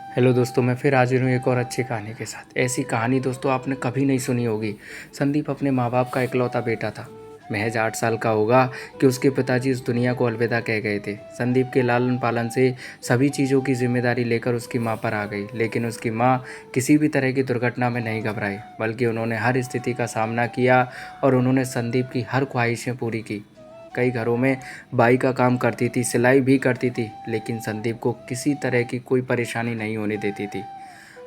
Hello दोस्तों, मैं फिर हाजिर हूँ एक और अच्छी कहानी के साथ। ऐसी कहानी दोस्तों आपने कभी नहीं सुनी होगी। संदीप अपने माँ बाप का इकलौता बेटा था। महज 8 साल का होगा कि उसके पिताजी इस दुनिया को अलविदा कह गए थे। संदीप के लालन पालन से सभी चीज़ों की जिम्मेदारी लेकर उसकी माँ पर आ गई, लेकिन उसकी माँ किसी भी तरह की दुर्घटना में नहीं घबराई, बल्कि उन्होंने हर स्थिति का सामना किया और उन्होंने संदीप की हर ख्वाहिशें पूरी की। कई घरों में बाई का काम करती थी, सिलाई भी करती थी, लेकिन संदीप को किसी तरह की कोई परेशानी नहीं होने देती थी।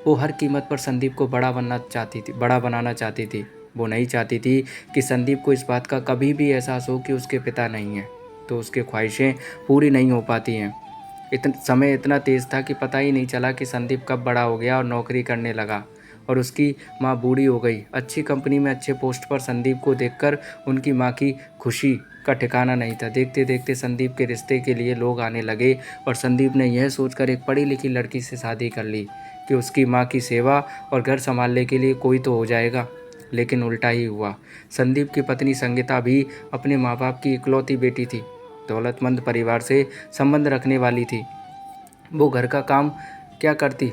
वो हर कीमत पर संदीप को बड़ा बनाना चाहती थी। वो नहीं चाहती थी कि संदीप को इस बात का कभी भी एहसास हो कि उसके पिता नहीं हैं, तो उसके ख्वाहिशें पूरी नहीं हो पाती हैं। समय इतना तेज़ था कि पता ही नहीं चला कि संदीप कब बड़ा हो गया और नौकरी करने लगा और उसकी माँ बूढ़ी हो गई। अच्छी कंपनी में अच्छे पोस्ट पर संदीप को देखकर उनकी माँ की खुशी का ठिकाना नहीं था। देखते देखते संदीप के रिश्ते के लिए लोग आने लगे और संदीप ने यह सोचकर एक पढ़ी लिखी लड़की से शादी कर ली कि उसकी माँ की सेवा और घर संभालने के लिए कोई तो हो जाएगा। लेकिन उल्टा ही हुआ। संदीप की पत्नी संगीता भी अपने माँ बाप की इकलौती बेटी थी। दौलतमंद परिवार से संबंध रखने वाली थी। वो घर का काम क्या करती,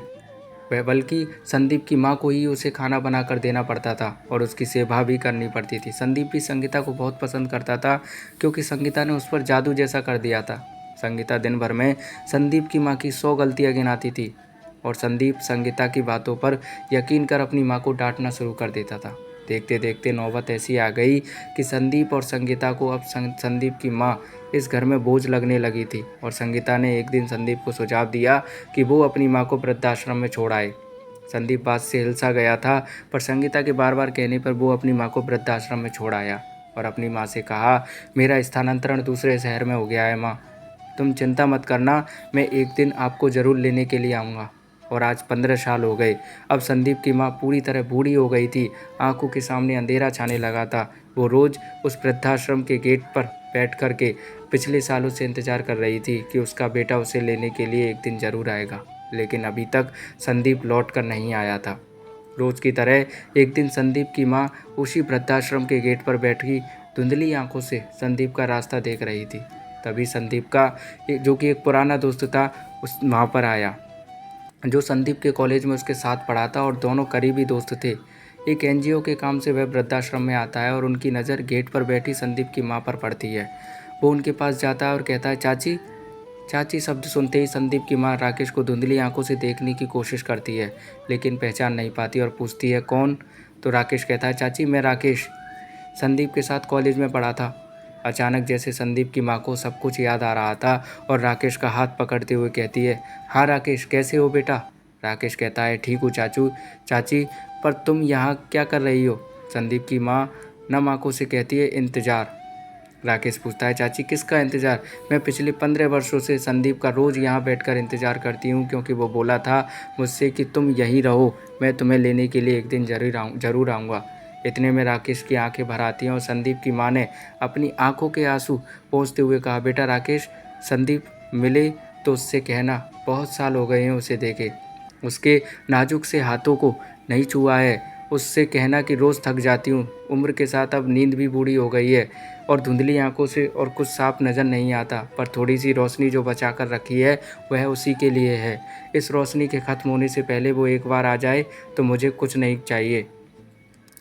वह बल्कि संदीप की माँ को ही उसे खाना बना कर देना पड़ता था और उसकी सेवा भी करनी पड़ती थी। संदीप भी संगीता को बहुत पसंद करता था, क्योंकि संगीता ने उस पर जादू जैसा कर दिया था। संगीता दिन भर में संदीप की माँ की 100 गलतियाँ गिनाती थी और संदीप संगीता की बातों पर यकीन कर अपनी माँ को डांटना शुरू कर देता था। देखते देखते नौबत ऐसी आ गई कि संदीप और संगीता को अब संदीप की माँ इस घर में बोझ लगने लगी थी और संगीता ने एक दिन संदीप को सुझाव दिया कि वो अपनी माँ को वृद्धाश्रम में छोड़ आए। संदीप बात से हिलसा गया था, पर संगीता के बार बार कहने पर वो अपनी माँ को वृद्धाश्रम में छोड़ आया और अपनी माँ से कहा, मेरा स्थानांतरण दूसरे शहर में हो गया है माँ, तुम चिंता मत करना, मैं एक दिन आपको ज़रूर लेने के लिए आऊँगा। और आज 15 साल हो गए। अब संदीप की माँ पूरी तरह बूढ़ी हो गई थी। आंखों के सामने अंधेरा छाने लगा था। वो रोज़ उस वृद्धाश्रम के गेट पर बैठ कर के पिछले सालों से इंतज़ार कर रही थी कि उसका बेटा उसे लेने के लिए एक दिन ज़रूर आएगा, लेकिन अभी तक संदीप लौट कर नहीं आया था। रोज़ की तरह एक दिन संदीप की माँ उसी वृद्धाश्रम के गेट पर बैठी धुंधली आंखों से संदीप का रास्ता देख रही थी। तभी संदीप का जो कि एक पुराना दोस्त था, उस वहाँ पर आया, जो संदीप के कॉलेज में उसके साथ पढ़ा था और दोनों करीबी दोस्त थे। एक एनजीओ के काम से वह वृद्धाश्रम में आता है और उनकी नज़र गेट पर बैठी संदीप की माँ पर पड़ती है। वो उनके पास जाता है और कहता है, चाची। चाची शब्द सुनते ही संदीप की माँ राकेश को धुंधली आंखों से देखने की कोशिश करती है, लेकिन पहचान नहीं पाती और पूछती है, कौन? तो राकेश कहता है, चाची मैं राकेश, संदीप के साथ कॉलेज में पढ़ा था। अचानक जैसे संदीप की माँ को सब कुछ याद आ रहा था और राकेश का हाथ पकड़ते हुए कहती है, हाँ राकेश, कैसे हो बेटा? राकेश कहता है, ठीक हूँ चाची, पर तुम यहाँ क्या कर रही हो? संदीप की माँ नम आंखों से कहती है, इंतज़ार। राकेश पूछता है, चाची किसका इंतज़ार? मैं पिछले 15 वर्षों से संदीप का रोज़ यहाँ बैठकर इंतज़ार करती हूँ, क्योंकि वो बोला था मुझसे कि तुम यहीं रहो, मैं तुम्हें लेने के लिए एक दिन ज़रूर आऊँगा। इतने में राकेश की आंखें भर आती हैं और संदीप की माँ ने अपनी आंखों के आंसू पोंछते हुए कहा, बेटा राकेश, संदीप मिले तो उससे कहना बहुत साल हो गए हैं उसे देखे, उसके नाजुक से हाथों को नहीं छुआ है, उससे कहना कि रोज़ थक जाती हूँ, उम्र के साथ अब नींद भी बूढ़ी हो गई है और धुंधली आंखों से और कुछ साफ नज़र नहीं आता, पर थोड़ी सी रोशनी जो बचा कर रखी है वह उसी के लिए है। इस रोशनी के ख़त्म होने से पहले वो एक बार आ जाए तो मुझे कुछ नहीं चाहिए,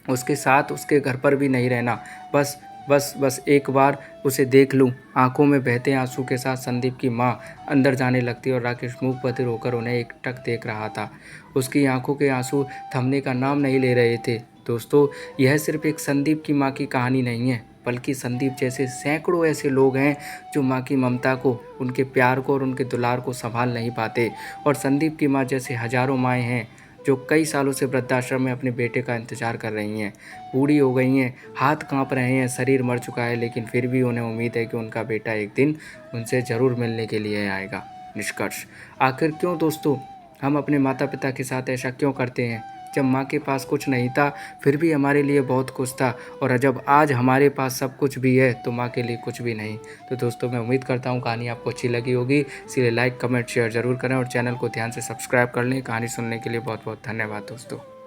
उसके साथ उसके घर पर भी नहीं रहना, बस बस बस एक बार उसे देख लूं। आंखों में बहते आंसू के साथ संदीप की माँ अंदर जाने लगती और राकेश मुँह बधिर होकर उन्हें एकटक देख रहा था। उसकी आंखों के आंसू थमने का नाम नहीं ले रहे थे। दोस्तों, यह सिर्फ एक संदीप की माँ की कहानी नहीं है, बल्कि संदीप जैसे सैकड़ों ऐसे लोग हैं जो माँ की ममता को, उनके प्यार को और उनके दुलार को संभाल नहीं पाते। और संदीप की माँ जैसे हजारों माएँ हैं जो कई सालों से वृद्धाश्रम में अपने बेटे का इंतजार कर रही हैं। बूढ़ी हो गई हैं, हाथ कांप रहे हैं, शरीर मर चुका है, लेकिन फिर भी उन्हें उम्मीद है कि उनका बेटा एक दिन उनसे ज़रूर मिलने के लिए आएगा। निष्कर्ष, आखिर क्यों दोस्तों हम अपने माता पिता के साथ ऐसा क्यों करते हैं? जब माँ के पास कुछ नहीं था फिर भी हमारे लिए बहुत कुछ था, और जब आज हमारे पास सब कुछ भी है तो माँ के लिए कुछ भी नहीं। तो दोस्तों, मैं उम्मीद करता हूँ कहानी आपको अच्छी लगी होगी, इसलिए लाइक कमेंट शेयर ज़रूर करें और चैनल को ध्यान से सब्सक्राइब कर लें। कहानी सुनने के लिए बहुत बहुत धन्यवाद दोस्तों।